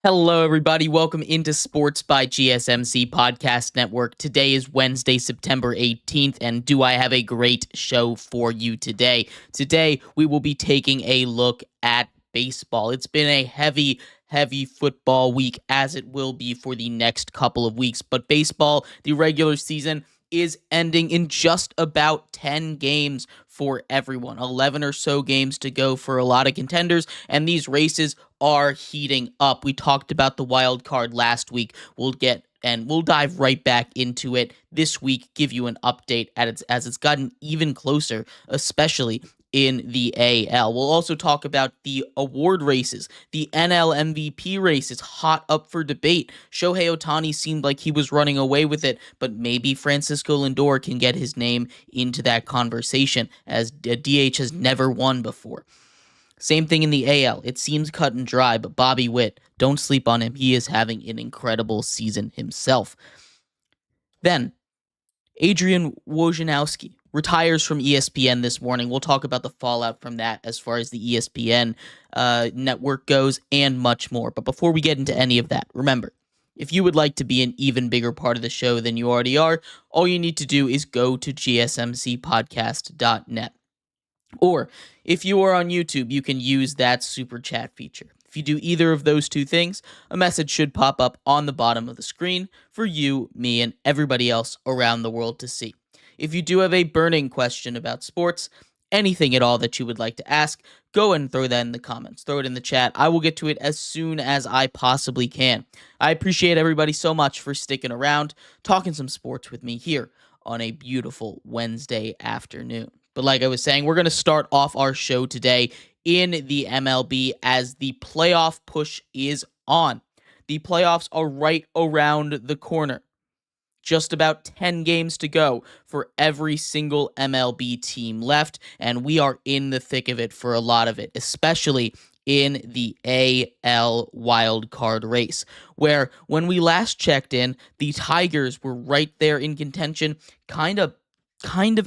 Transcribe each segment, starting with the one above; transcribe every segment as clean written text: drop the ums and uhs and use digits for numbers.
Hello, everybody. Welcome into Sports by GSMC Podcast Network. Today is Wednesday, September 18th, and do I have a great show for you today? Today, we will be taking a look at baseball. It's been a heavy football week, as it will be for the next couple of weeks. But baseball, the regular season, is ending in just about 10 games for everyone. 11 or so games to go for a lot of contenders, and these races are heating up. We talked about the wild card last week. We'll dive right back into it this week, give you an update as it's gotten even closer, especially in the AL. We'll also talk about the award races. The NL MVP race is hot up for debate. Shohei Ohtani seemed like he was running away with it, but maybe Francisco Lindor can get his name into that conversation, as DH has never won before. Same thing in the AL. It seems cut and dry, but Bobby Witt, don't sleep on him. He is having an incredible season himself. Then, Adrian Wojnarowski retires from ESPN this morning. We'll talk about the fallout from that as far as the ESPN network goes and much more. But before we get into any of that, remember, if you would like to be an even bigger part of the show than you already are, all you need to do is go to gsmcpodcast.net. Or if you are on YouTube, you can use that super chat feature. If you do either of those two things, a message should pop up on the bottom of the screen for you, me, and everybody else around the world to see. If you do have a burning question about sports, anything at all that you would like to ask, go and throw that in the comments. Throw it in the chat. I will get to it as soon as I possibly can. I appreciate everybody so much for sticking around, talking some sports with me here on a beautiful Wednesday afternoon. But like I was saying, we're going to start off our show today in the MLB as the playoff push is on. The playoffs are right around the corner. Just about 10 games to go for every single MLB team left, and we are in the thick of it for a lot of it, especially in the AL wildcard race, where when we last checked in, the Tigers were right there in contention, kind of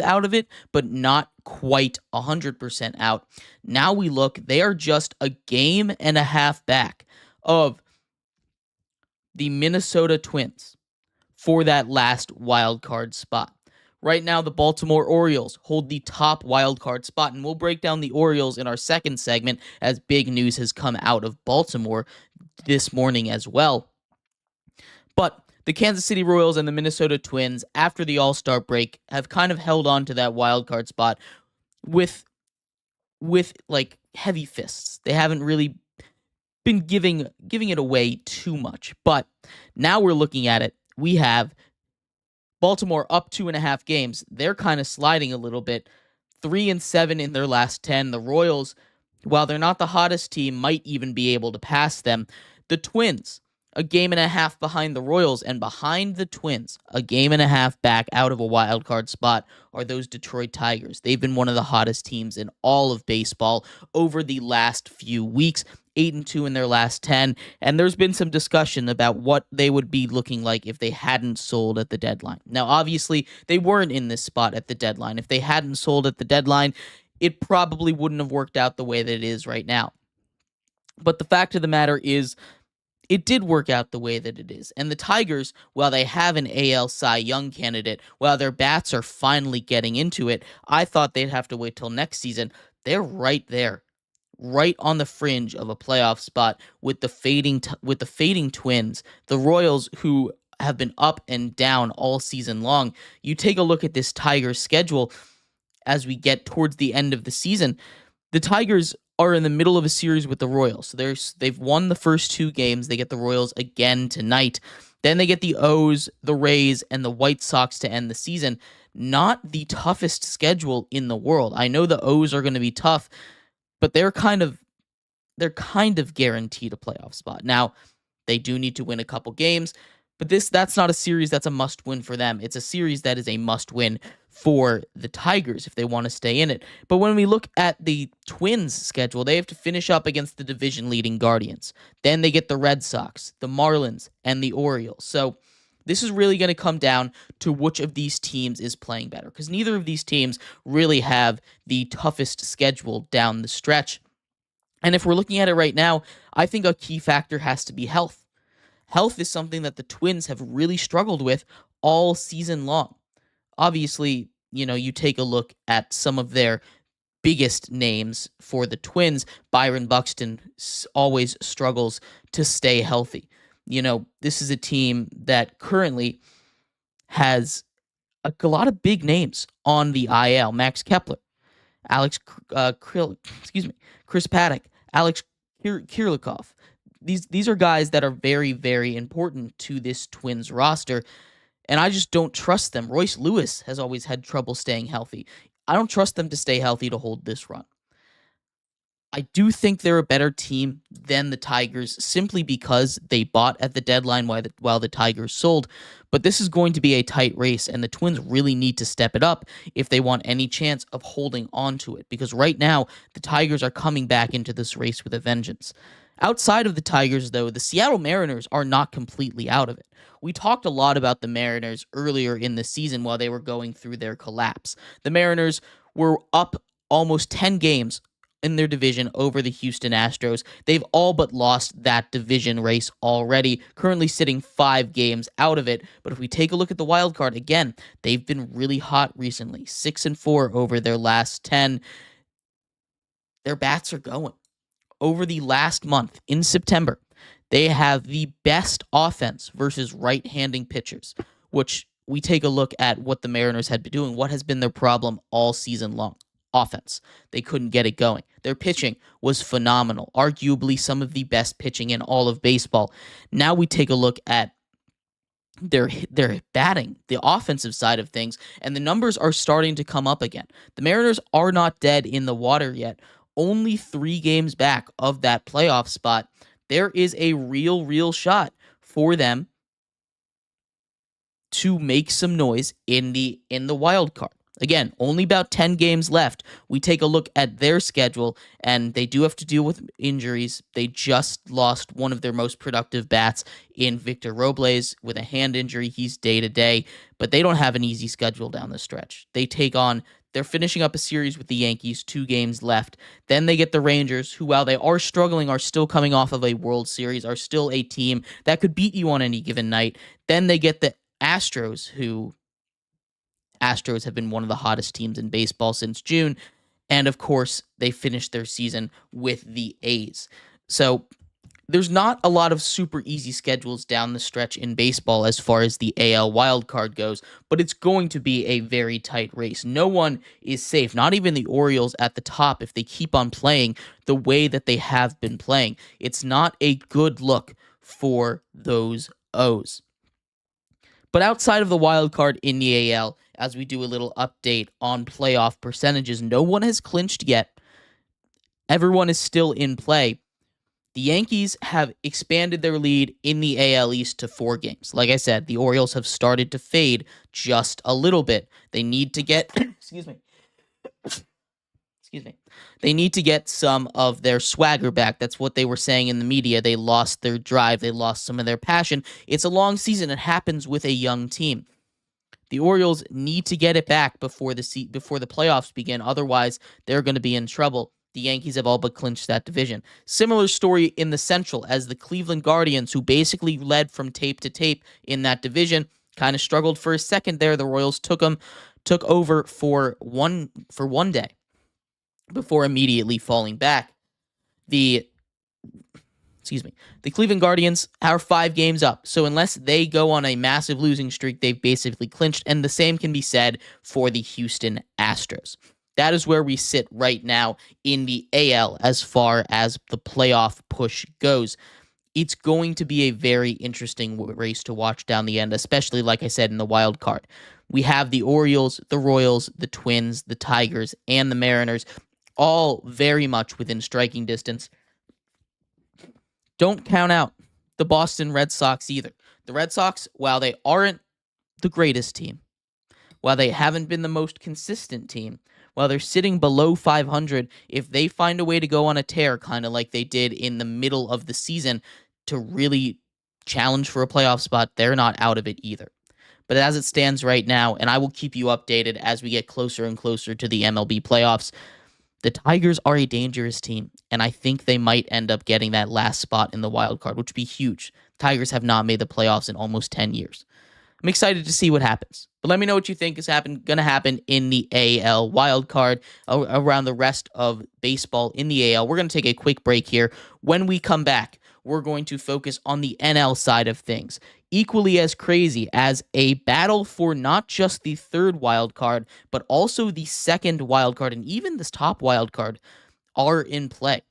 out of it, but not quite 100% out. Now we look, they are just a game and a half back of the Minnesota Twins for that last wild card spot. Right now, the Baltimore Orioles hold the top wild card spot, and we'll break down the Orioles in our second segment as big news has come out of Baltimore this morning as well. But the Kansas City Royals and the Minnesota Twins, after the All-Star break, have kind of held on to that wild card spot with like heavy fists. They haven't really been giving it away too much. But now we're looking at it. We have Baltimore up 2.5 games. They're kind of sliding a little bit. 3-7 in their last 10. The Royals, while they're not the hottest team, might even be able to pass them. The Twins, a game and a half behind the Royals, and behind the Twins, a game and a half back out of a wild card spot, are those Detroit Tigers. They've been one of the hottest teams in all of baseball over the last few weeks. 8-2 in their last 10, and there's been some discussion about what they would be looking like if they hadn't sold at the deadline. Now, obviously, they weren't in this spot at the deadline. If they hadn't sold at the deadline, it probably wouldn't have worked out the way that it is right now. But the fact of the matter is, it did work out the way that it is. And the Tigers, while they have an AL Cy Young candidate, while their bats are finally getting into it, I thought they'd have to wait till next season. They're right there, right on the fringe of a playoff spot with the fading Twins, the Royals, who have been up and down all season long. You take a look at this Tigers schedule as we get towards the end of the season. The Tigers are in the middle of a series with the Royals. So they've won the first 2 games. They get the Royals again tonight. Then they get the O's, the Rays, and the White Sox to end the season. Not the toughest schedule in the world. I know the O's are going to be tough, but they're kind of guaranteed a playoff spot. Now, they do need to win a couple games, but that's not a series that's a must-win for them. It's a series that is a must-win for the Tigers if they want to stay in it. But when we look at the Twins' schedule, they have to finish up against the division-leading Guardians. Then they get the Red Sox, the Marlins, and the Orioles. So this is really going to come down to which of these teams is playing better, because neither of these teams really have the toughest schedule down the stretch. And if we're looking at it right now, I think a key factor has to be health. Health is something that the Twins have really struggled with all season long. Obviously, you take a look at some of their biggest names for the Twins. Byron Buxton always struggles to stay healthy. This is a team that currently has a lot of big names on the IL. Max Kepler, Alex excuse me, Chris Paddock, Alex Kirlikov. These are guys that are very, very important to this Twins roster, and I just don't trust them. Royce Lewis has always had trouble staying healthy. I don't trust them to stay healthy to hold this run. I do think they're a better team than the Tigers simply because they bought at the deadline while the Tigers sold. But this is going to be a tight race, and the Twins really need to step it up if they want any chance of holding on to it. Because right now, the Tigers are coming back into this race with a vengeance. Outside of the Tigers, though, the Seattle Mariners are not completely out of it. We talked a lot about the Mariners earlier in the season while they were going through their collapse. The Mariners were up almost 10 games in their division over the Houston Astros. They've all but lost that division race already, currently sitting 5 games out of it. But if we take a look at the wild card, again, they've been really hot recently, 6-4 over their last 10. Their bats are going. Over the last month, in September, they have the best offense versus right-handing pitchers, which we take a look at what the Mariners had been doing. What has been their problem all season long? Offense. They couldn't get it going. Their pitching was phenomenal, arguably some of the best pitching in all of baseball. Now we take a look at their batting, the offensive side of things, and the numbers are starting to come up again. The Mariners are not dead in the water yet. Only 3 games back of that playoff spot. There is a real shot for them to make some noise in the wild card. Again, only about 10 games left. We take a look at their schedule, and they do have to deal with injuries. They just lost one of their most productive bats in Victor Robles with a hand injury. He's day-to-day, but they don't have an easy schedule down the stretch. They're finishing up a series with the Yankees, 2 games left. Then they get the Rangers, who, while they are struggling, are still coming off of a World Series, are still a team that could beat you on any given night. Then they get the Astros have been one of the hottest teams in baseball since June. And of course, they finished their season with the A's. So there's not a lot of super easy schedules down the stretch in baseball as far as the AL wildcard goes, but it's going to be a very tight race. No one is safe, not even the Orioles at the top if they keep on playing the way that they have been playing. It's not a good look for those O's. But outside of the wild card in the AL, as we do a little update on playoff percentages, no one has clinched yet. Everyone is still in play. The Yankees have expanded their lead in the AL East to 4 games. Like I said, the Orioles have started to fade just a little bit. They need to get excuse me. They need to get some of their swagger back. That's what they were saying in the media. They lost their drive. They lost some of their passion. It's a long season. It happens with a young team. The Orioles need to get it back before the playoffs begin. Otherwise, they're going to be in trouble. The Yankees have all but clinched that division. Similar story in the Central, as the Cleveland Guardians, who basically led from tape to tape in that division, kind of struggled for a second there. The Royals took over for one day before immediately falling back. The Cleveland Guardians are 5 games up. So unless they go on a massive losing streak, they've basically clinched. And the same can be said for the Houston Astros. That is where we sit right now in the AL as far as the playoff push goes. It's going to be a very interesting race to watch down the end, especially, like I said, in the wild card. We have the Orioles, the Royals, the Twins, the Tigers, and the Mariners, all very much within striking distance. Don't count out the Boston Red Sox either. The Red Sox, while they aren't the greatest team, while they haven't been the most consistent team, while they're sitting below 500, if they find a way to go on a tear, kind of like they did in the middle of the season, to really challenge for a playoff spot, they're not out of it either. But as it stands right now, and I will keep you updated as we get closer and closer to the MLB playoffs, The Tigers are a dangerous team, and I think they might end up getting that last spot in the wild card, which would be huge. Tigers have not made the playoffs in almost 10 years. I'm excited to see what happens. But let me know what you think is going to happen in the AL wild card around the rest of baseball in the AL. We're going to take a quick break here. When we come back, we're going to focus on the NL side of things. Equally as crazy as a battle for not just the third wild card, but also the second wild card and even this top wild card are in play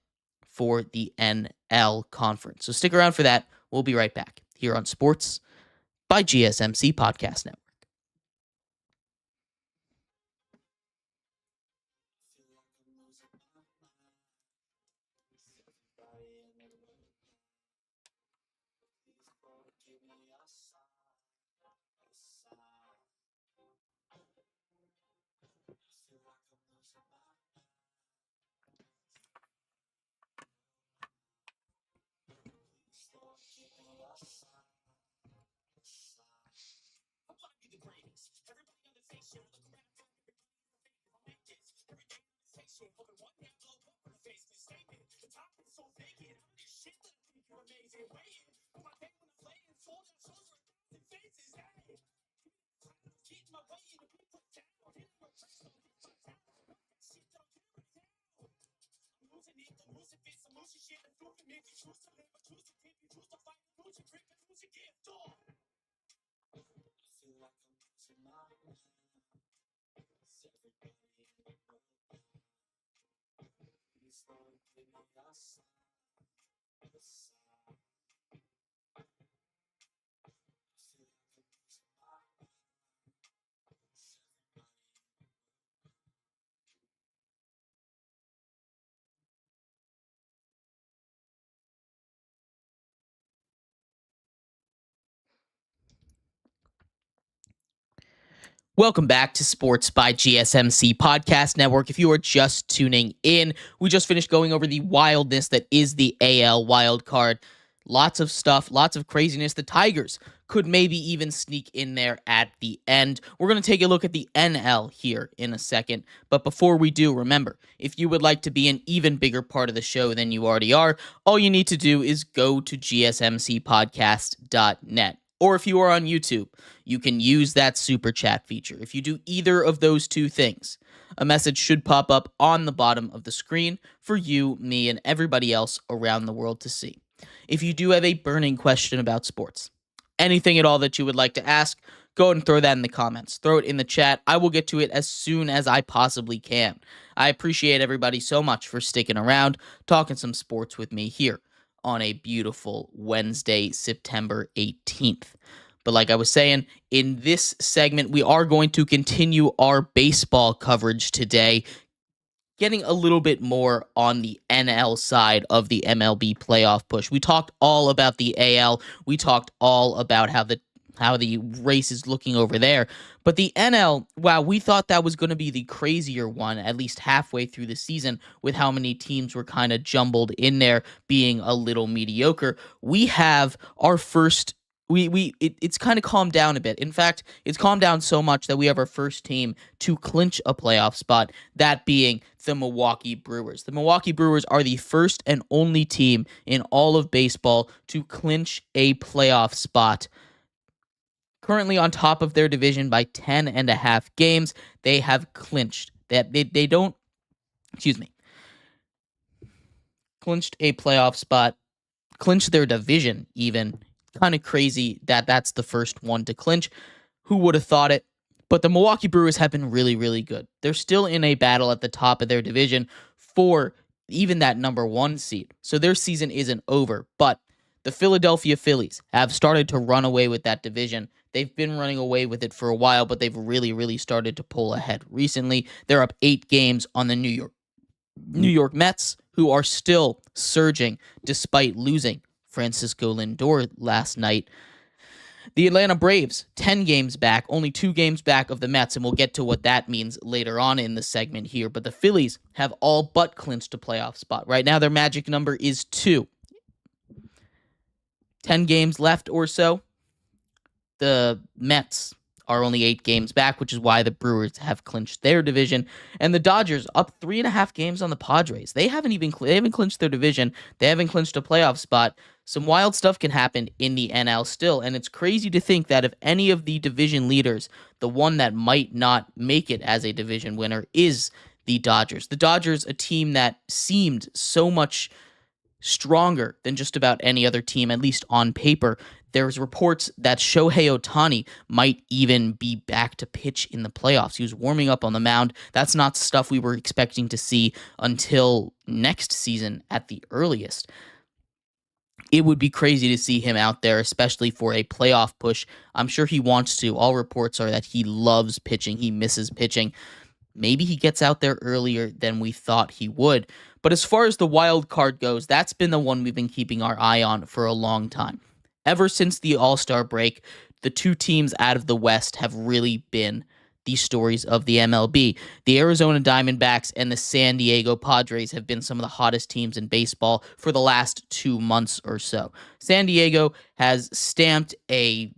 for the NL conference. So stick around for that. We'll be right back here on Sports by GSMC Podcast Network. Welcome back to Sports by GSMC Podcast Network. If you are just tuning in, we just finished going over the wildness that is the AL wild card. Lots of stuff, lots of craziness. The Tigers could maybe even sneak in there at the end. We're going to take a look at the NL here in a second. But before we do, remember, if you would like to be an even bigger part of the show than you already are, all you need to do is go to gsmcpodcast.net. Or if you are on YouTube, you can use that super chat feature. If you do either of those two things, a message should pop up on the bottom of the screen for you, me, and everybody else around the world to see. If you do have a burning question about sports, anything at all that you would like to ask, go ahead and throw that in the comments. Throw it in the chat. I will get to it as soon as I possibly can. I appreciate everybody so much for sticking around, talking some sports with me here on a beautiful Wednesday, September 18th. But like I was saying, in this segment, we are going to continue our baseball coverage today, getting a little bit more on the NL side of the MLB playoff push. We talked all about the AL. We talked all about how the race is looking over there. But the NL, wow, we thought that was going to be the crazier one, at least halfway through the season, with how many teams were kind of jumbled in there, being a little mediocre. We have our first. It's kind of calmed down a bit. In fact, it's calmed down so much that we have our first team to clinch a playoff spot, that being the Milwaukee Brewers. The Milwaukee Brewers are the first and only team in all of baseball to clinch a playoff spot. Currently on top of their division by 10.5 games, they have clinched that they don't, clinched a playoff spot, clinched their division even. Kind of crazy that that's the first one to clinch. Who would have thought it? But the Milwaukee Brewers have been really, really good. They're still in a battle at the top of their division for even that number one seed. So their season isn't over. But the Philadelphia Phillies have started to run away with that division. They've been running away with it for a while, but they've really, really started to pull ahead recently. They're up 8 games on the New York Mets, who are still surging despite losing Francisco Lindor last night. The Atlanta Braves, 10 games back, only 2 games back of the Mets, and we'll get to what that means later on in the segment here. But the Phillies have all but clinched a playoff spot. Right now, their magic number is 2. 10 games left or so. The Mets are only 8 games back, which is why the Brewers have clinched their division. And the Dodgers up 3.5 games on the Padres. They haven't clinched their division. They haven't clinched a playoff spot. Some wild stuff can happen in the NL still, and it's crazy to think that if any of the division leaders, the one that might not make it as a division winner is the Dodgers. The Dodgers, a team that seemed so much stronger than just about any other team, at least on paper. There's reports that Shohei Ohtani might even be back to pitch in the playoffs. He was warming up on the mound. That's not stuff we were expecting to see until next season at the earliest. It would be crazy to see him out there, especially for a playoff push. I'm sure he wants to. All reports are that he loves pitching. He misses pitching. Maybe he gets out there earlier than we thought he would. But as far as the wild card goes, that's been the one we've been keeping our eye on for a long time. Ever since the All-Star break, the two teams out of the West have really been the stories of the MLB. The Arizona Diamondbacks and the San Diego Padres have been some of the hottest teams in baseball for the last 2 months or so. San Diego has stamped a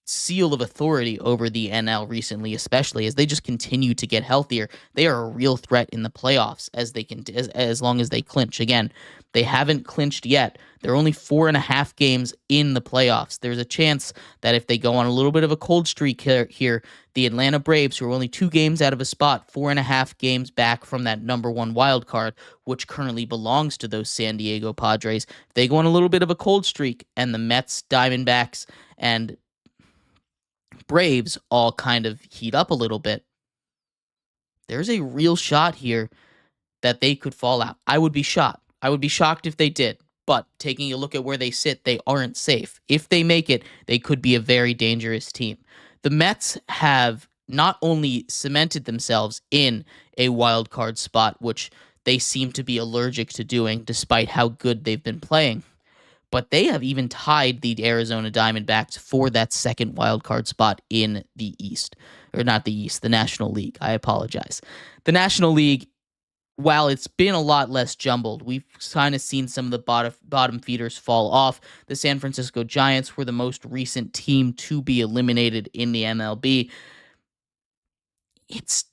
seal of authority over the NL recently, especially as they just continue to get healthier. They are a real threat in the playoffs as long as they clinch. Again, they haven't clinched yet. They're only 4.5 games in the playoffs. There's a chance that if they go on a little bit of a cold streak here, the Atlanta Braves, who are only 2 games out of a spot, 4.5 games back from that number 1 wild card, which currently belongs to those San Diego Padres, if they go on a little bit of a cold streak and the Mets, Diamondbacks, and Braves all kind of heat up a little bit, there's a real shot here that they could fall out. I would be shocked. I would be shocked if they did. But taking a look at where they sit, they aren't safe. If they make it, they could be a very dangerous team. The Mets have not only cemented themselves in a wild card spot, which they seem to be allergic to doing despite how good they've been playing, but they have even tied the Arizona Diamondbacks for that second wild card spot in the East. Or not the East, the National League. I apologize. The National League, while it's been a lot less jumbled, we've kind of seen some of the bottom feeders fall off. The San Francisco Giants were the most recent team to be eliminated in the MLB. It's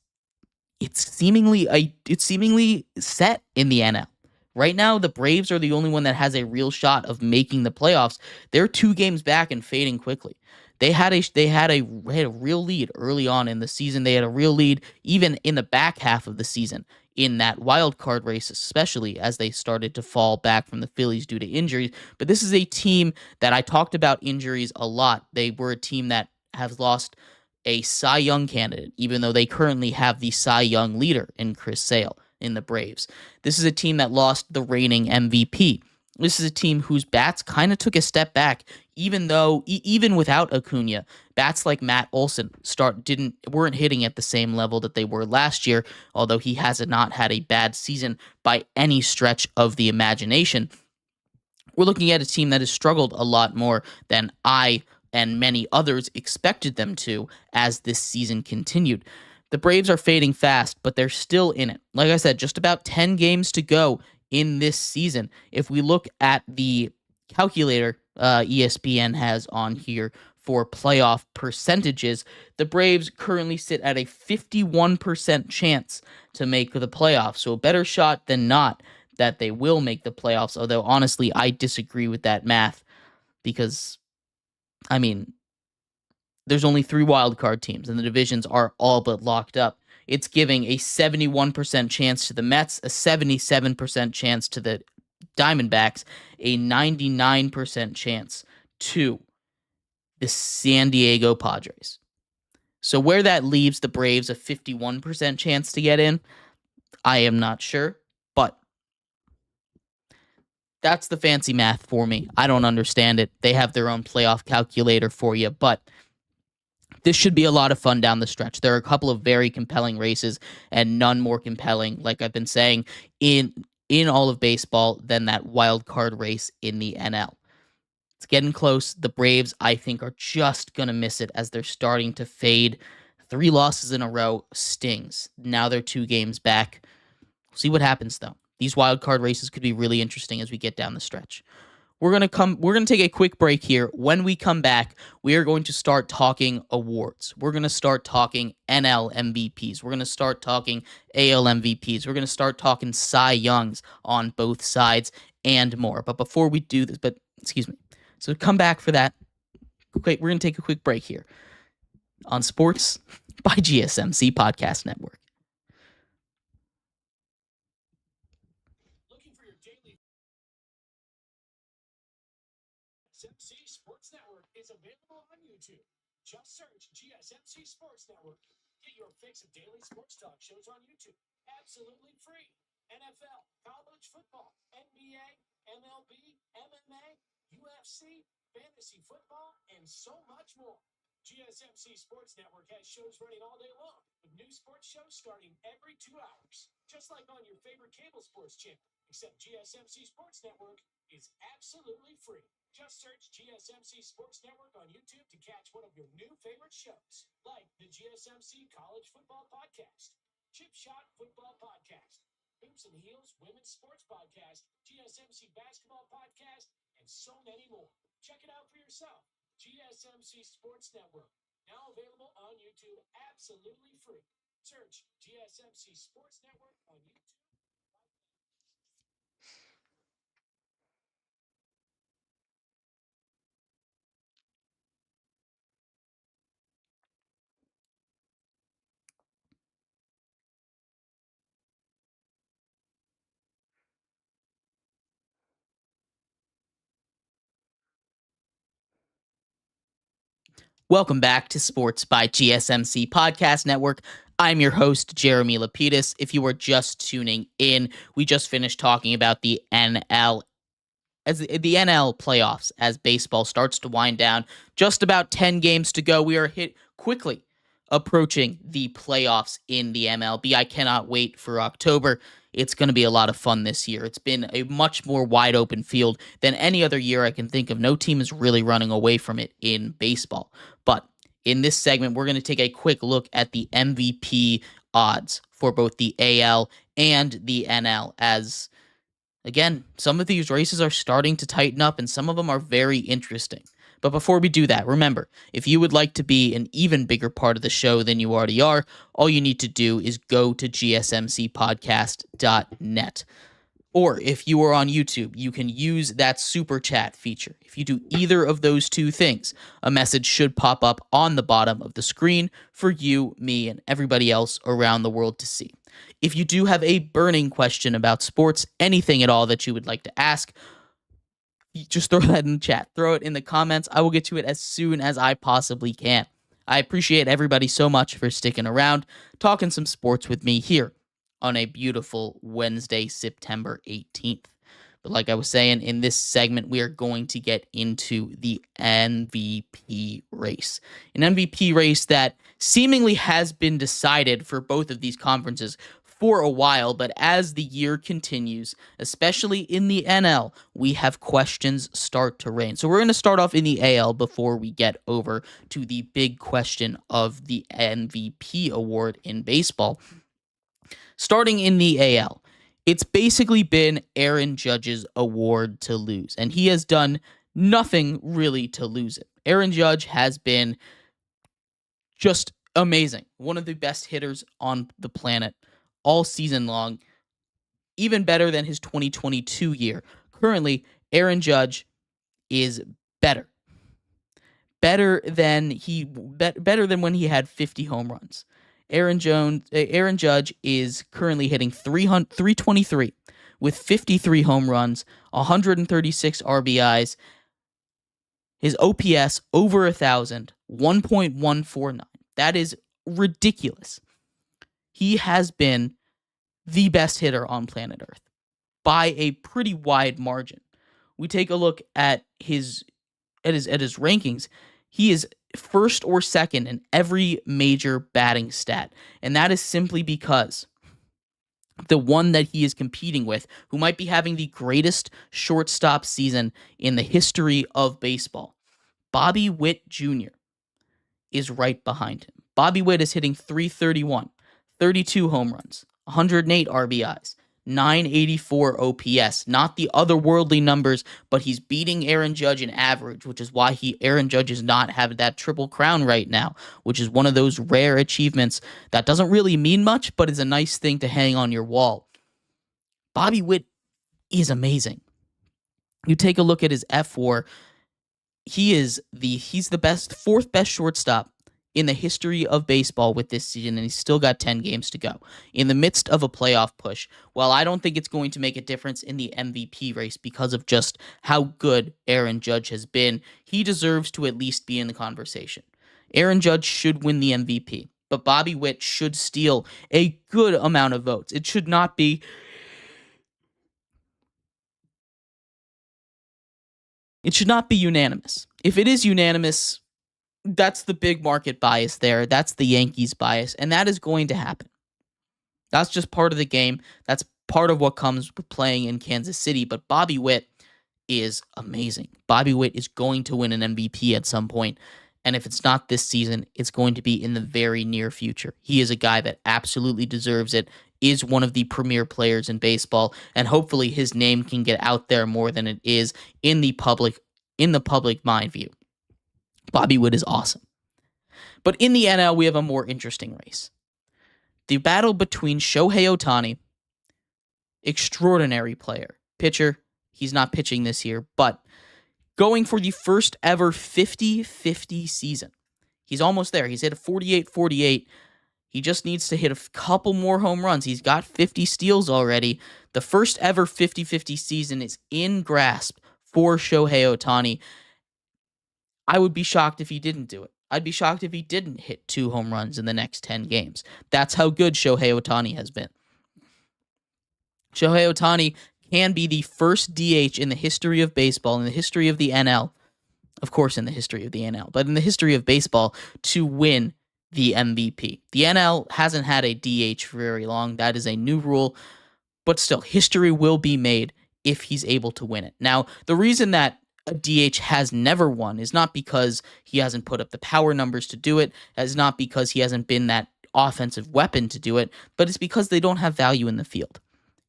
seemingly set in the NL. Right now, the Braves are the only one that has a real shot of making the playoffs. They're 2 games back and fading quickly. They had a real lead early on in the season. They had a real lead even in the back half of the season in that wild card race, especially as they started to fall back from the Phillies due to injuries. But this is a team that I talked about injuries a lot. They were a team that has lost a Cy Young candidate, even though they currently have the Cy Young leader in Chris Sale in the Braves. This is a team that lost the reigning MVP. This is a team whose bats kind of took a step back, even without Acuna. Bats like Matt Olson weren't hitting at the same level that they were last year, although he has not had a bad season by any stretch of the imagination. We're looking at a team that has struggled a lot more than I and many others expected them to as this season continued. The Braves are fading fast, but they're still in it. Like I said, just about 10 games to go in this season. If we look at the calculator ESPN has on here for playoff percentages, the Braves currently sit at a 51% chance to make the playoffs. So a better shot than not that they will make the playoffs, although honestly, I disagree with that math because, I mean, there's only 3 wildcard teams, and the divisions are all but locked up. It's giving a 71% chance to the Mets, a 77% chance to the Diamondbacks, a 99% chance to the San Diego Padres. So where that leaves the Braves a 51% chance to get in, I am not sure, but that's the fancy math for me. I don't understand it. They have their own playoff calculator for you, but this should be a lot of fun down the stretch. There are a couple of very compelling races and none more compelling, like I've been saying, in all of baseball than that wild card race in the NL. It's getting close. The Braves, I think, are just going to miss it as they're starting to fade. 3 losses in a row stings. Now they're 2 games back. We'll see what happens, though. These wild card races could be really interesting as we get down the stretch. We're going to take a quick break here. When we come back, we are going to start talking awards. We're going to start talking NL MVPs. We're going to start talking AL MVPs. We're going to start talking Cy Youngs on both sides and more. But before we do this, excuse me. So come back for that. Okay, we're going to take a quick break here on Sports by GSMC Podcast Network. GSMC Sports Network is available on YouTube. Just search GSMC Sports Network. Get your fix of daily sports talk shows on YouTube. Absolutely free. NFL, college football, NBA, MLB, MMA, UFC, fantasy football, and so much more. GSMC Sports Network has shows running all day long, with new sports shows starting every 2 hours. Just like on your favorite cable sports channel, except GSMC Sports Network is absolutely free. Just search GSMC Sports Network on YouTube to catch one of your new favorite shows, like the GSMC College Football Podcast, Chip Shot Football Podcast, Hoops and Heels Women's Sports Podcast, GSMC Basketball Podcast, and so many more. Check it out for yourself. GSMC Sports Network, now available on YouTube absolutely free. Search GSMC Sports Network on YouTube. Welcome back to Sports by GSMC Podcast Network. I'm your host, Jeremy Lapidus. If you are just tuning in, we just finished talking about the NL playoffs as baseball starts to wind down. Just about 10 games to go. We are quickly approaching the playoffs in the MLB. I cannot wait for October. It's going to be a lot of fun this year. It's been a much more wide open field than any other year I can think of. No team is really running away from it in baseball. But in this segment, we're going to take a quick look at the MVP odds for both the AL and the NL, as again, some of these races are starting to tighten up and some of them are very interesting. But before we do that, remember, if you would like to be an even bigger part of the show than you already are, all you need to do is go to gsmcpodcast.net. Or if you are on YouTube, you can use that super chat feature. If you do either of those two things, a message should pop up on the bottom of the screen for you, me, and everybody else around the world to see. If you do have a burning question about sports, anything at all that you would like to ask, just throw that in the chat. Throw it in the comments. I will get to it as soon as I possibly can. I appreciate everybody so much for sticking around, talking some sports with me here on a beautiful Wednesday, September 18th. But like I was saying, in this segment, we are going to get into the MVP race. An MVP race that seemingly has been decided for both of these conferences for a while, but as the year continues, especially in the NL, we have questions start to reign. So we're going to start off in the AL before we get over to the big question of the MVP award in baseball. Starting in the AL, it's basically been Aaron Judge's award to lose, and he has done nothing really to lose it. Aaron Judge has been just amazing. One of the best hitters on the planet all season long, even better than his 2022 year. Currently, Aaron Judge is better. Better than when he had 50 home runs. Aaron Judge is currently hitting 323 with 53 home runs, 136 RBIs. His OPS over 1,000, 1.149. That is ridiculous. He has been the best hitter on planet Earth by a pretty wide margin. We take a look at his rankings. He is first or second in every major batting stat, and that is simply because the one that he is competing with, who might be having the greatest shortstop season in the history of baseball, Bobby Witt Jr., is right behind him. Bobby Witt is hitting 331, 32 home runs, 108 RBIs, 984 OPS, not the otherworldly numbers, but he's beating Aaron Judge in average, which is why Aaron Judge does not have that triple crown right now, which is one of those rare achievements that doesn't really mean much, but is a nice thing to hang on your wall. Bobby Witt is amazing. You take a look at his F4, he's the fourth best shortstop in the history of baseball with this season, and he's still got 10 games to go in the midst of a playoff push. While I don't think it's going to make a difference in the MVP race because of just how good Aaron Judge has been, he deserves to at least be in the conversation. Aaron Judge should win the MVP, but Bobby Witt should steal a good amount of votes. It should not be unanimous. If it is unanimous, that's the big market bias there. That's the Yankees bias, and that is going to happen. That's just part of the game. That's part of what comes with playing in Kansas City, but Bobby Witt is amazing. Bobby Witt is going to win an MVP at some point, and if it's not this season, it's going to be in the very near future. He is a guy that absolutely deserves it, is one of the premier players in baseball, and hopefully his name can get out there more than it is in the public mind view. Bobby Witt is awesome. But in the NL, we have a more interesting race. The battle between Shohei Ohtani, extraordinary player, pitcher. He's not pitching this year, but going for the first ever 50-50 season. He's almost there. He's hit a 48-48. He just needs to hit a couple more home runs. He's got 50 steals already. The first ever 50-50 season is in grasp for Shohei Ohtani. I would be shocked if he didn't do it. I'd be shocked if he didn't hit 2 home runs in the next 10 games. That's how good Shohei Ohtani has been. Shohei Ohtani can be the first DH in the history of baseball, in the history of the NL, of course in the history of the NL, but in the history of baseball, to win the MVP. The NL hasn't had a DH for very long. That is a new rule, but still, history will be made if he's able to win it. Now, the reason that a DH has never won is not because he hasn't put up the power numbers to do it, it's not because he hasn't been that offensive weapon to do it, but it's because they don't have value in the field.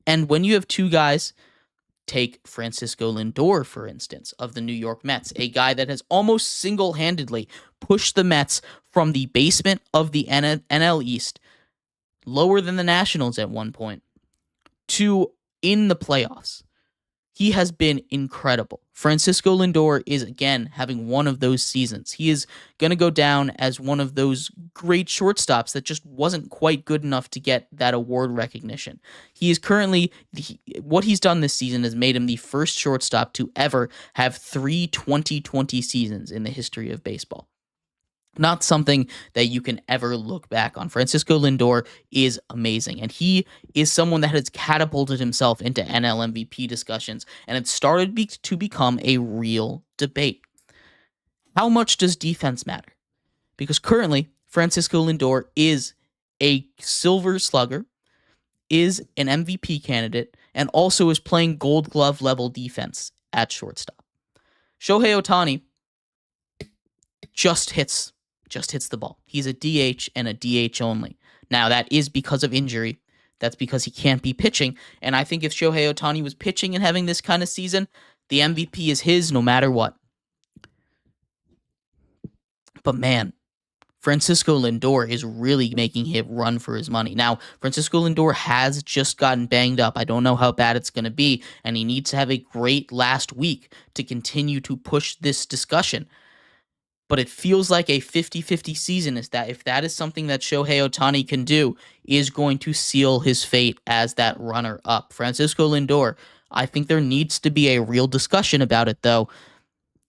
And when you have two guys, take Francisco Lindor, for instance, of the New York Mets, a guy that has almost single-handedly pushed the Mets from the basement of the NL East, lower than the Nationals at one point, to in the playoffs. He has been incredible. Francisco Lindor is, again, having one of those seasons. He is going to go down as one of those great shortstops that just wasn't quite good enough to get that award recognition. He is currently, what he's done this season has made him the first shortstop to ever have 3 20-20 seasons in the history of baseball. Not something that you can ever look back on. Francisco Lindor is amazing, and he is someone that has catapulted himself into NL MVP discussions, and it started to become a real debate. How much does defense matter? Because currently, Francisco Lindor is a Silver Slugger, is an MVP candidate, and also is playing Gold Glove level defense at shortstop. Shohei Ohtani just hits the ball. He's a DH and a DH only. Now, that is because of injury. That's because he can't be pitching. And I think if Shohei Ohtani was pitching and having this kind of season, the MVP is his no matter what. But man, Francisco Lindor is really making him run for his money. Now, Francisco Lindor has just gotten banged up. I don't know how bad it's going to be, and he needs to have a great last week to continue to push this discussion. But it feels like a 50-50 season is that if that is something that Shohei Ohtani can do, is going to seal his fate as that runner-up. Francisco Lindor, I think there needs to be a real discussion about it, though.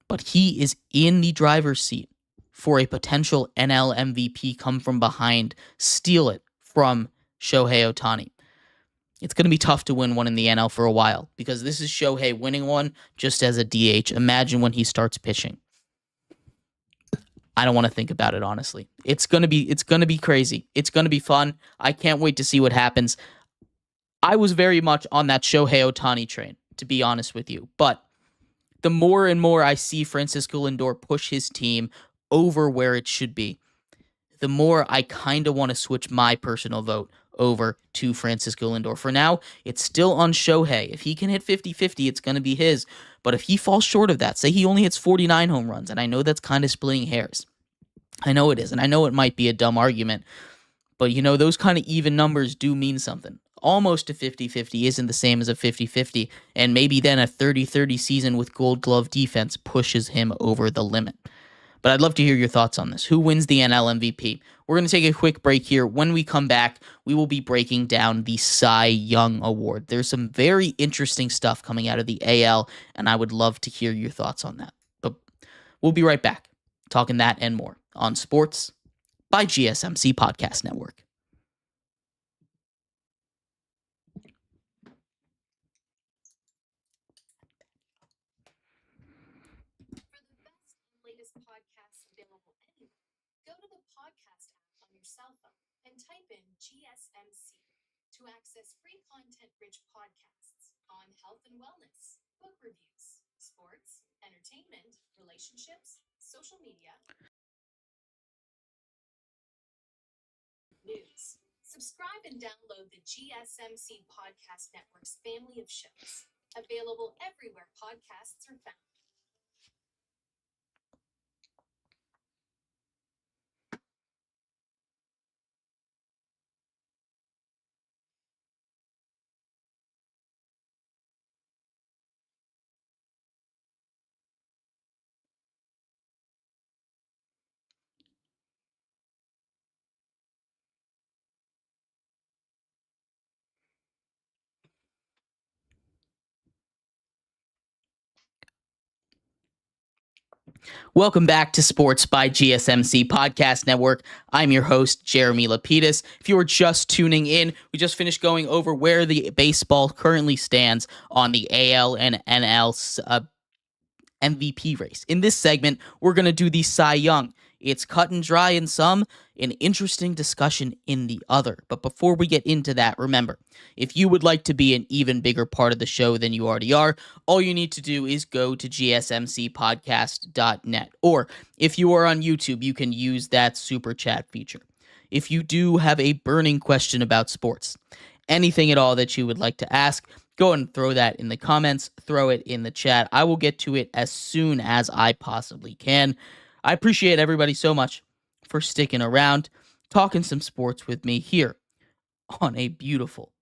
But he is in the driver's seat for a potential NL MVP come from behind, steal it from Shohei Ohtani. It's going to be tough to win one in the NL for a while, because this is Shohei winning one just as a DH. Imagine when he starts pitching. I don't want to think about it, honestly. It's gonna be crazy. It's gonna be fun. I can't wait to see what happens. I was very much on that Shohei Ohtani train, to be honest with you. But the more and more I see Francisco Lindor push his team over where it should be, the more I kind of want to switch my personal vote over to Francisco Lindor. For now, it's still on Shohei. If he can hit 50-50, it's going to be his. But if he falls short of that, say he only hits 49 home runs, and I know that's kind of splitting hairs. I know it is, and I know it might be a dumb argument, but those kind of even numbers do mean something. Almost a 50-50 isn't the same as a 50-50, and maybe then a 30-30 season with Gold Glove defense pushes him over the limit. But I'd love to hear your thoughts on this. Who wins the NL MVP? We're going to take a quick break here. When we come back, we will be breaking down the Cy Young Award. There's some very interesting stuff coming out of the AL, and I would love to hear your thoughts on that. But we'll be right back, talking that and more on Sports by GSMC Podcast Network. For the best and latest podcasts available anywhere, go to the podcast app on your cell phone and type in GSMC to access free content-rich podcasts on health and wellness, book reviews, sports, entertainment, relationships, social media, news. Subscribe and download the GSMC Podcast Network's family of shows, available everywhere podcasts are found. Welcome back to Sports by GSMC Podcast Network. I'm your host, Jeremy Lapidus. If you were just tuning in, we just finished going over where the baseball currently stands on the AL and NL MVP race. In this segment, we're going to do the Cy Young. It's cut and dry in some, an interesting discussion in the other. But before we get into that, remember, if you would like to be an even bigger part of the show than you already are, all you need to do is go to gsmcpodcast.net. Or if you are on YouTube, you can use that super chat feature. If you do have a burning question about sports, anything at all that you would like to ask, go and throw that in the comments, throw it in the chat. I will get to it as soon as I possibly can. I appreciate everybody so much for sticking around, talking some sports with me here on a beautiful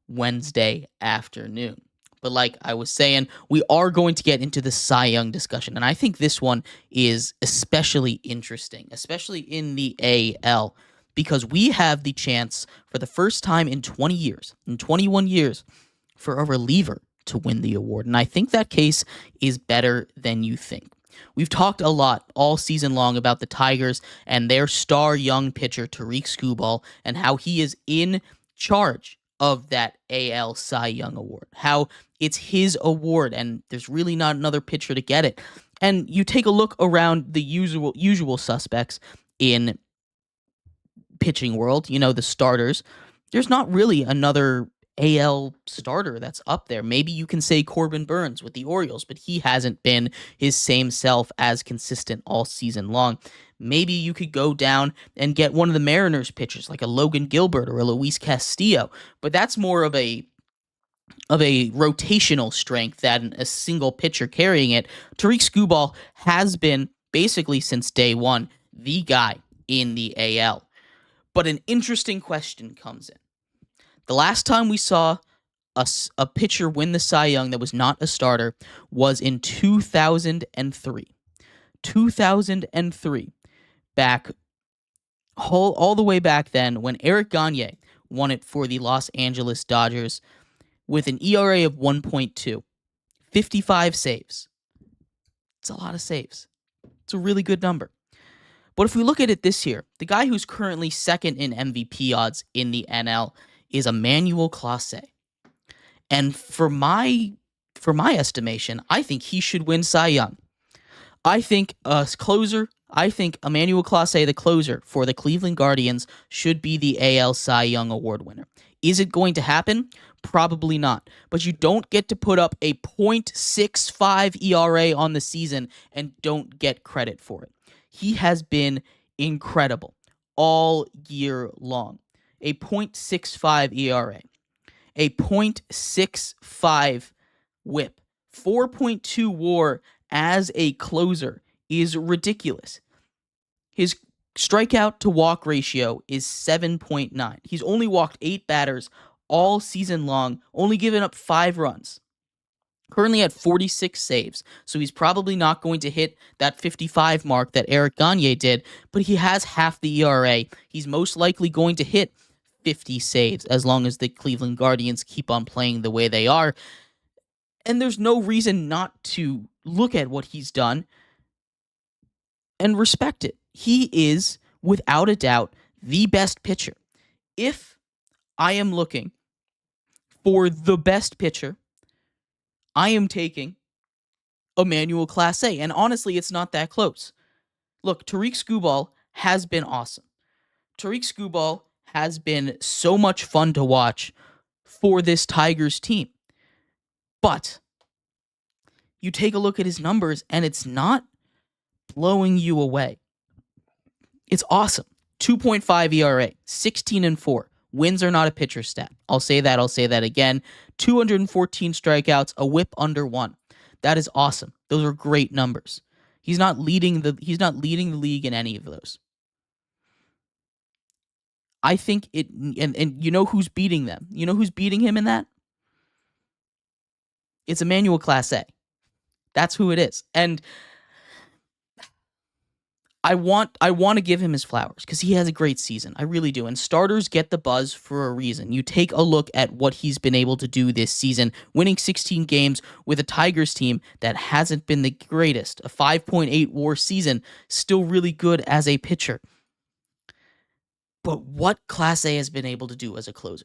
Wednesday afternoon. But like I was saying, we are going to get into the Cy Young discussion, and I think this one is especially interesting, especially in the AL, because we have the chance for the first time in 20 years, in 21 years, for a reliever to win the award. And I think that case is better than you think. We've talked a lot all season long about the Tigers and their star young pitcher, Tariq Skubal, and how he is in charge of that AL Cy Young Award, how it's his award and there's really not another pitcher to get it. And you take a look around the usual suspects in pitching world, the starters, there's not really another AL starter that's up there. Maybe you can say Corbin Burns with the Orioles, but he hasn't been his same self as consistent all season long. Maybe you could go down and get one of the Mariners pitchers like a Logan Gilbert or a Luis Castillo, but that's more of a rotational strength than a single pitcher carrying it. Tariq Skubal has been basically since day one the guy in the AL. But an interesting question comes in. The last time we saw a pitcher win the Cy Young that was not a starter was in 2003. 2003. Back all the way back then when Eric Gagne won it for the Los Angeles Dodgers with an ERA of 1.2. 55 saves. It's a lot of saves. It's a really good number. But if we look at it this year, the guy who's currently second in MVP odds in the NL is Emmanuel Clase. And for my estimation, I think he should win Cy Young. I think Emmanuel Clase, the closer for the Cleveland Guardians, should be the AL Cy Young Award winner. Is it going to happen? Probably not. But you don't get to put up a .65 ERA on the season and don't get credit for it. He has been incredible all year long. a .65 ERA, a .65 WHIP, 4.2 WAR as a closer is ridiculous. His strikeout to walk ratio is 7.9. He's only walked 8 batters all season long, only given up 5 runs. Currently at 46 saves, so he's probably not going to hit that 55 mark that Eric Gagne did, but he has half the ERA. He's most likely going to hit 50 saves as long as the Cleveland Guardians keep on playing the way they are. And there's no reason not to look at what he's done and respect it. He is, without a doubt, the best pitcher. If I am looking for the best pitcher, I am taking Emmanuel Clase. And honestly, it's not that close. Look, Tariq Skubal has been awesome. Tariq Skubal has been so much fun to watch for this Tigers team. But you take a look at his numbers and it's not blowing you away. It's awesome. 2.5 ERA, 16-4. Wins are not a pitcher stat. I'll say that again. 214 strikeouts, a WHIP under 1. That is awesome. Those are great numbers. He's not leading the league in any of those. I think it and you know who's beating them? You know who's beating him in that? It's Emmanuel Clase. That's who it is. And I want to give him his flowers because he has a great season. I really do. And starters get the buzz for a reason. You take a look at what he's been able to do this season, winning 16 games with a Tigers team that hasn't been the greatest. A 5.8 WAR season, still really good as a pitcher. But what Clase has been able to do as a closer,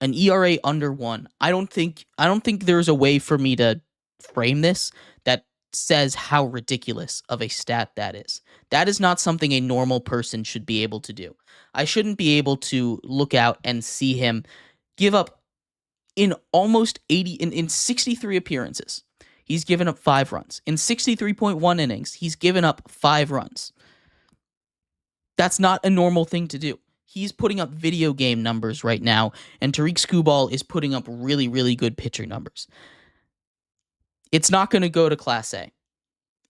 an ERA under 1. I don't think there's a way for me to frame this that says how ridiculous of a stat that is. That is not something a normal person should be able to do. I shouldn't be able to look out and see him give up in almost 80 in 63 appearances. He's given up 5 runs. In 63.1 innings, he's given up 5 runs. That's not a normal thing to do. He's putting up video game numbers right now, and Tariq Skubal is putting up really, really good pitcher numbers. It's not going to go to Class A.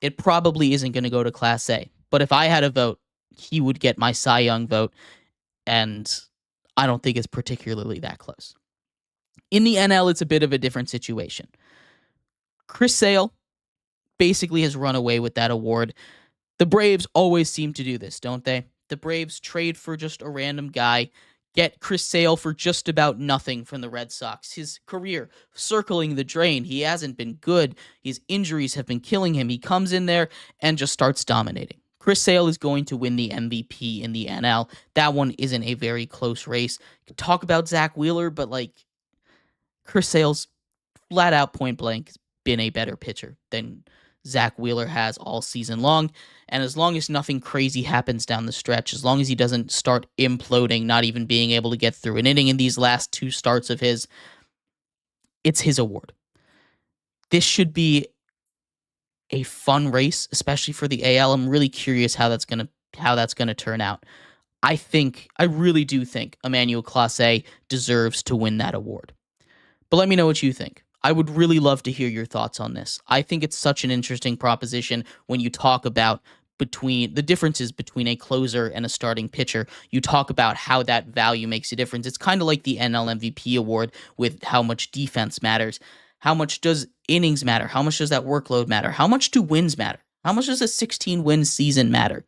It probably isn't going to go to Class A. But if I had a vote, he would get my Cy Young vote, and I don't think it's particularly that close. In the NL, it's a bit of a different situation. Chris Sale basically has run away with that award. The Braves always seem to do this, don't they? The Braves trade for just a random guy, get Chris Sale for just about nothing from the Red Sox. His career circling the drain. He hasn't been good. His injuries have been killing him. He comes in there and just starts dominating. Chris Sale is going to win the MVP in the NL. That one isn't a very close race. You can talk about Zach Wheeler, but Chris Sale's flat out point blank been a better pitcher than Zach Wheeler has all season long. And as long as nothing crazy happens down the stretch, as long as he doesn't start imploding, not even being able to get through an inning in these last 2 starts of his, it's his award. This should be a fun race, especially for the AL. I'm really curious how that's gonna turn out. I really do think Emmanuel Clase deserves to win that award. But let me know what you think. I would really love to hear your thoughts on this. I think it's such an interesting proposition when you talk about between the differences between a closer and a starting pitcher. You talk about how that value makes a difference. It's kind of like the NL MVP award with how much defense matters. How much does innings matter? How much does that workload matter? How much do wins matter? How much does a 16-win season matter?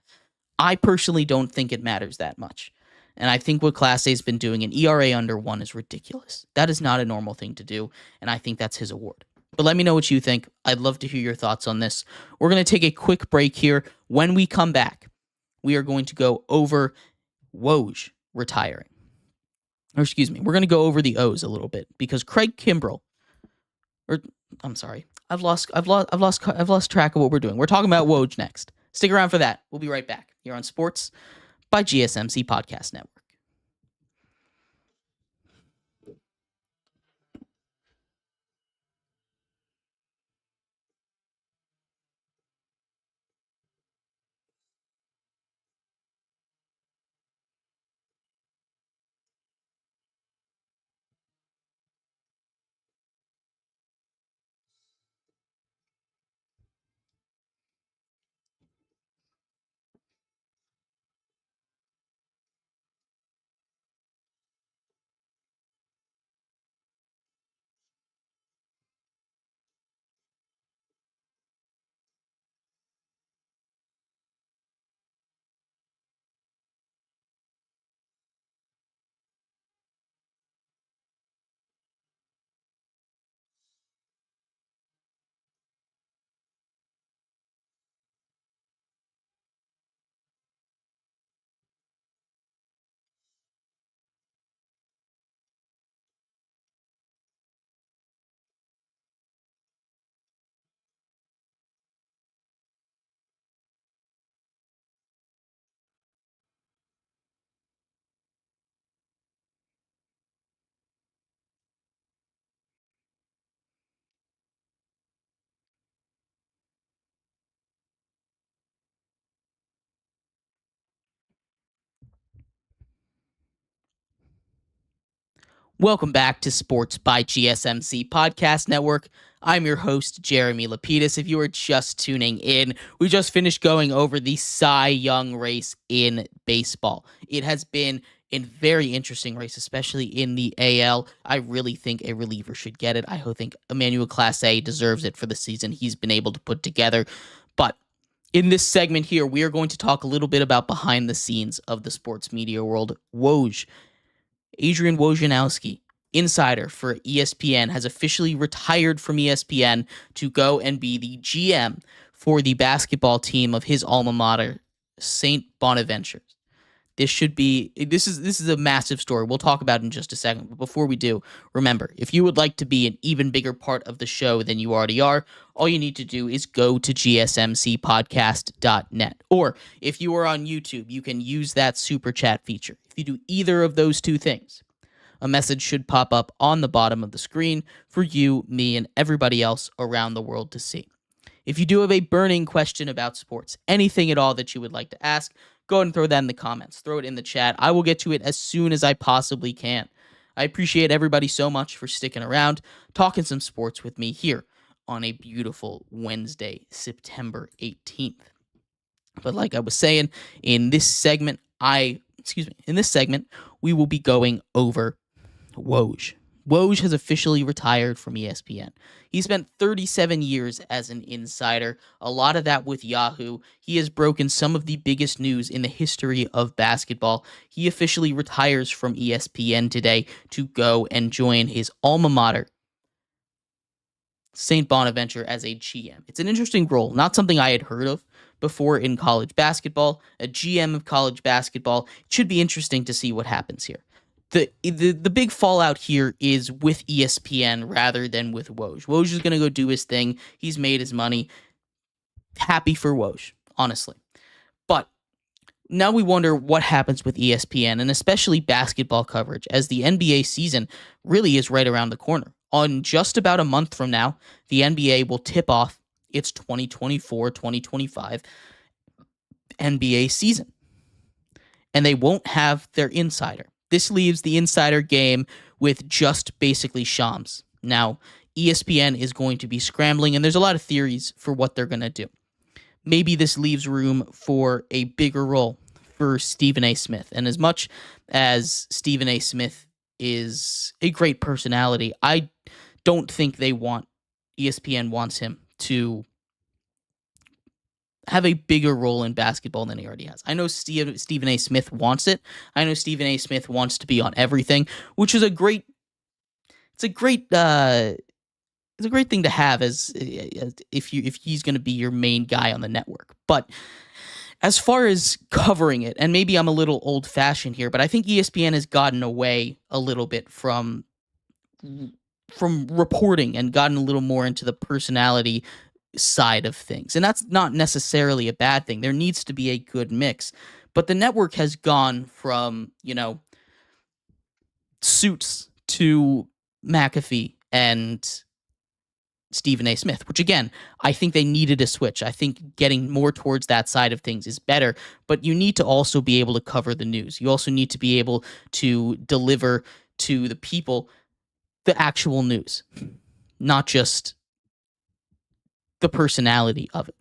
I personally don't think it matters that much. And I think what Class A has been doing, an ERA under 1, is ridiculous. That is not a normal thing to do, and I think that's his award. But let me know what you think. I'd love to hear your thoughts on this. We're going to take a quick break here. When we come back, we are going to go over Woj retiring. Or excuse me, we're going to go over the O's a little bit because Craig Kimbrell, I'm sorry, I've lost track of what we're doing. We're talking about Woj next. Stick around for that. We'll be right back here on Sports by GSMC Podcast Network. Welcome back to Sports by GSMC Podcast Network. I'm your host, Jeremy Lapidus. If you are just tuning in, we just finished going over the Cy Young race in baseball. It has been a very interesting race, especially in the AL. I really think a reliever should get it. I think Emmanuel Clase deserves it for the season he's been able to put together. But in this segment here, we are going to talk a little bit about behind the scenes of the sports media world. Woj. Adrian Wojnarowski, insider for ESPN, has officially retired from ESPN to go and be the GM for the basketball team of his alma mater, St. Bonaventure. This is a massive story. We'll talk about it in just a second. But before we do, remember, if you would like to be an even bigger part of the show than you already are, all you need to do is go to gsmcpodcast.net. Or if you are on YouTube, you can use that super chat feature. If you do either of those two things, a message should pop up on the bottom of the screen for you, me, and everybody else around the world to see. If you do have a burning question about sports, anything at all that you would like to ask, go ahead and throw that in the comments. Throw it in the chat. I will get to it as soon as I possibly can. I appreciate everybody so much for sticking around, talking some sports with me here on a beautiful Wednesday, September 18th. But like I was saying, in this segment, we will be going over Woj. Woj has officially retired from ESPN. He spent 37 years as an insider, a lot of that with Yahoo. He has broken some of the biggest news in the history of basketball. He officially retires from ESPN today to go and join his alma mater, St. Bonaventure, as a GM. It's an interesting role, not something I had heard of before in college basketball. A GM of college basketball. It should be interesting to see what happens here. The big fallout here is with ESPN rather than with Woj. Woj is going to go do his thing. He's made his money. Happy for Woj, honestly. But now we wonder what happens with ESPN, and especially basketball coverage, as the NBA season really is right around the corner. On just about a month from now, the NBA will tip off its 2024-2025 NBA season. And they won't have their insider. This leaves the insider game with just basically Shams. Now, ESPN is going to be scrambling, and there's a lot of theories for what they're going to do. Maybe this leaves room for a bigger role for Stephen A. Smith. And as much as Stephen A. Smith is a great personality, I don't think ESPN wants him to have a bigger role in basketball than he already has. I know Stephen A. Smith wants it. I know Stephen A. Smith wants to be on everything, which is a great thing to have as if he's going to be your main guy on the network. But as far as covering it, and maybe I'm a little old fashioned here, but I think ESPN has gotten away a little bit from reporting and gotten a little more into the personality side of things. And that's not necessarily a bad thing. There needs to be a good mix. But the network has gone from, Suits to McAfee and Stephen A. Smith, which again, I think they needed a switch. I think getting more towards that side of things is better, but you need to also be able to cover the news. You also need to be able to deliver to the people the actual news, not the personality of it.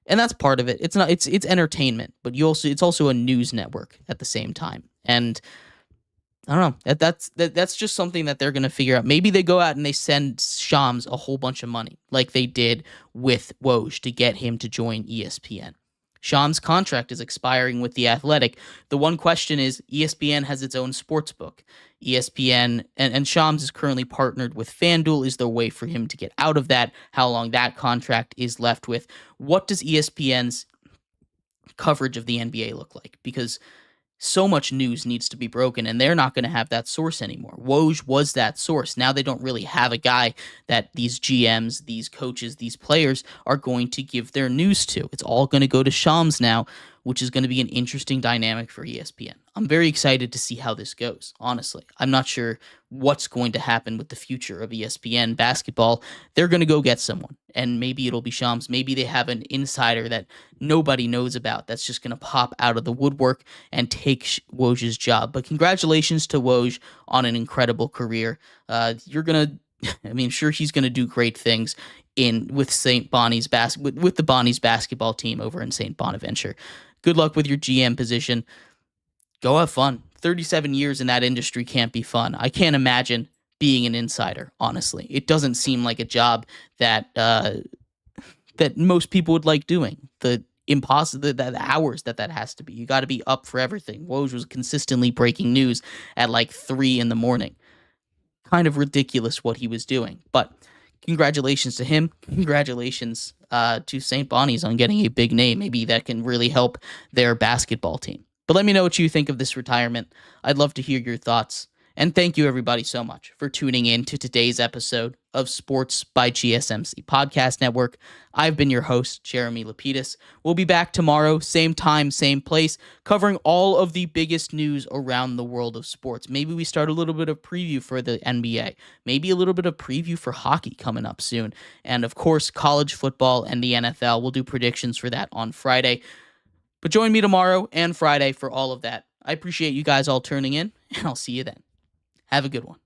And that's part of it. It's entertainment, but it's also a news network at the same time. And I don't know. That's just something that they're going to figure out. Maybe they go out and they send Shams a whole bunch of money like they did with Woj to get him to join ESPN. Shams' contract is expiring with The Athletic. The one question is, ESPN has its own sports book. ESPN and Shams is currently partnered with FanDuel. Is there a way for him to get out of that? How long that contract is left with? What does ESPN's coverage of the NBA look like? Because so much news needs to be broken, and they're not going to have that source anymore. Woj was that source. Now they don't really have a guy that these GMs, these coaches, these players are going to give their news to. It's all going to go to Shams now, which is going to be an interesting dynamic for ESPN. I'm very excited to see how this goes, honestly. I'm not sure what's going to happen with the future of ESPN basketball. They're going to go get someone, and maybe it'll be Shams. Maybe they have an insider that nobody knows about that's just going to pop out of the woodwork and take Woj's job. But congratulations to Woj on an incredible career. You're going to, I mean, sure, he's going to do great things with St. Bonnie's with the Bonnie's basketball team over in St. Bonaventure. Good luck with your GM position. Go have fun. 37 years in that industry can't be fun. I can't imagine being an insider, honestly. It doesn't seem like a job that that most people would like doing. The hours that has to be. You got to be up for everything. Woj was consistently breaking news at like 3 a.m. Kind of ridiculous what he was doing, but congratulations to him. Congratulations to St. Bonnie's on getting a big name. Maybe that can really help their basketball team. But let me know what you think of this retirement. I'd love to hear your thoughts. And thank you, everybody, so much for tuning in to today's episode of Sports by GSMC Podcast Network. I've been your host, Jeremy Lapidus. We'll be back tomorrow, same time, same place, covering all of the biggest news around the world of sports. Maybe we start a little bit of preview for the NBA, maybe a little bit of preview for hockey coming up soon. And, of course, college football and the NFL. We'll do predictions for that on Friday. But join me tomorrow and Friday for all of that. I appreciate you guys all tuning in, and I'll see you then. Have a good one.